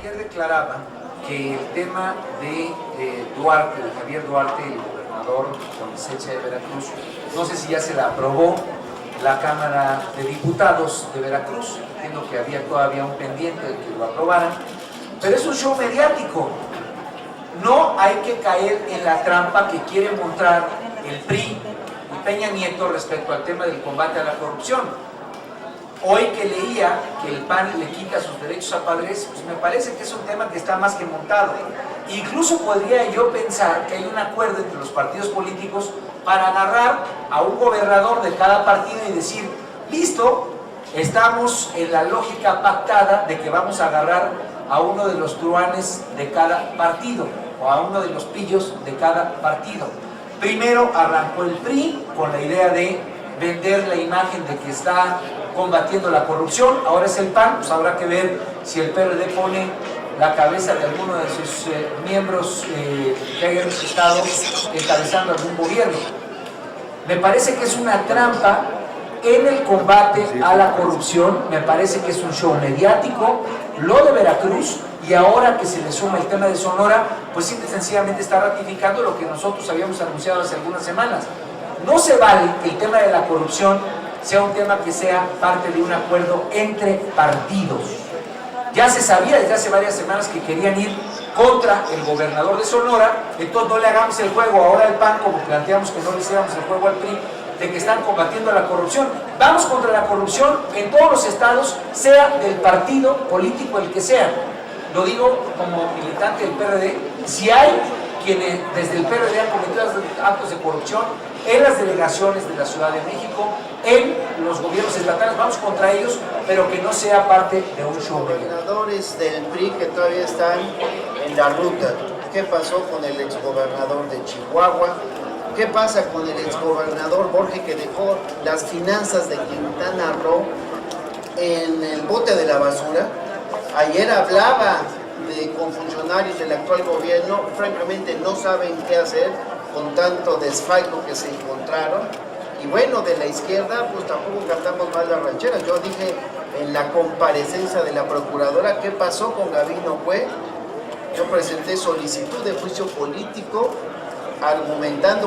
ayer declaraba que el tema de Duarte, de Javier Duarte, el gobernador con licencia de Veracruz, no sé si ya se la aprobó la Cámara de Diputados de Veracruz, entiendo que había todavía un pendiente de que lo aprobaran, pero es un show mediático. No hay que caer en la trampa que quiere mostrar el PRI y Peña Nieto respecto al tema del combate a la corrupción. Hoy que leía que el PAN le quita sus derechos a padres, pues me parece que es un tema que está más que montado. Incluso podría yo pensar que hay un acuerdo entre los partidos políticos para agarrar a un gobernador de cada partido y decir, listo, estamos en la lógica pactada de que vamos a agarrar a uno de los truanes de cada partido o a uno de los pillos de cada partido. Primero arrancó el PRI con la idea de vender la imagen de que está combatiendo la corrupción, ahora es el PAN, pues habrá que ver si el PRD pone la cabeza de alguno de sus miembros que hayan estado encabezando algún gobierno. Me parece que es una trampa en el combate a la corrupción, me parece que es un show mediático, lo de Veracruz, y ahora que se le suma el tema de Sonora, pues simple y sencillamente está ratificando lo que nosotros habíamos anunciado hace algunas semanas. No se vale que el tema de la corrupción sea un tema que sea parte de un acuerdo entre partidos. Ya se sabía desde hace varias semanas que querían ir contra el gobernador de Sonora, entonces no le hagamos el juego ahora al PAN, como planteamos que no le hiciéramos el juego al PRI, de que están combatiendo la corrupción. Vamos contra la corrupción en todos los estados, sea del partido político el que sea. Lo digo como militante del PRD, si hay quienes desde el PRD han cometido actos de corrupción en las delegaciones de la Ciudad de México, en los gobiernos estatales, vamos contra ellos, pero que no sea parte de un show. Gobernadores del PRI que todavía están en la ruta. ¿Qué pasó con el exgobernador de Chihuahua? ¿Qué pasa con el exgobernador Borges que dejó las finanzas de Quintana Roo en el bote de la basura? Ayer hablaba con funcionarios del actual gobierno, francamente no saben qué hacer con tanto desfalco que se encontraron. Y bueno, de la izquierda, pues tampoco cantamos mal las rancheras. Yo dije en la comparecencia de la procuradora, ¿qué pasó con Gabino Cue? Yo presenté solicitud de juicio político,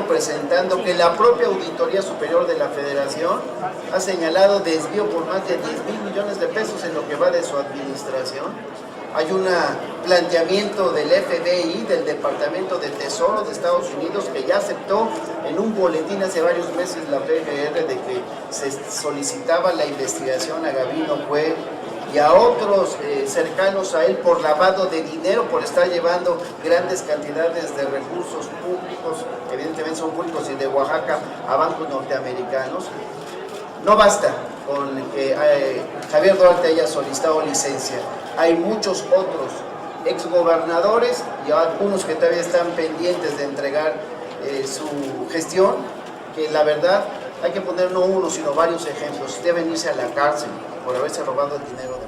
presentando que la propia Auditoría Superior de la Federación ha señalado desvío por más de 10,000 millones de pesos en lo que va de su administración. Hay un planteamiento del FBI, del Departamento de Tesoro de Estados Unidos, que ya aceptó en un boletín hace varios meses la PGR de que se solicitaba la investigación a Gabino Cue y a otros cercanos a él por lavado de dinero, por estar llevando grandes cantidades de recursos públicos, que evidentemente son públicos y de Oaxaca, a bancos norteamericanos. No basta con que Javier Duarte haya solicitado licencia. Hay muchos otros exgobernadores y algunos que todavía están pendientes de entregar su gestión, que la verdad hay que poner no uno, sino varios ejemplos. Deben irse a la cárcel por haberse robado el dinero de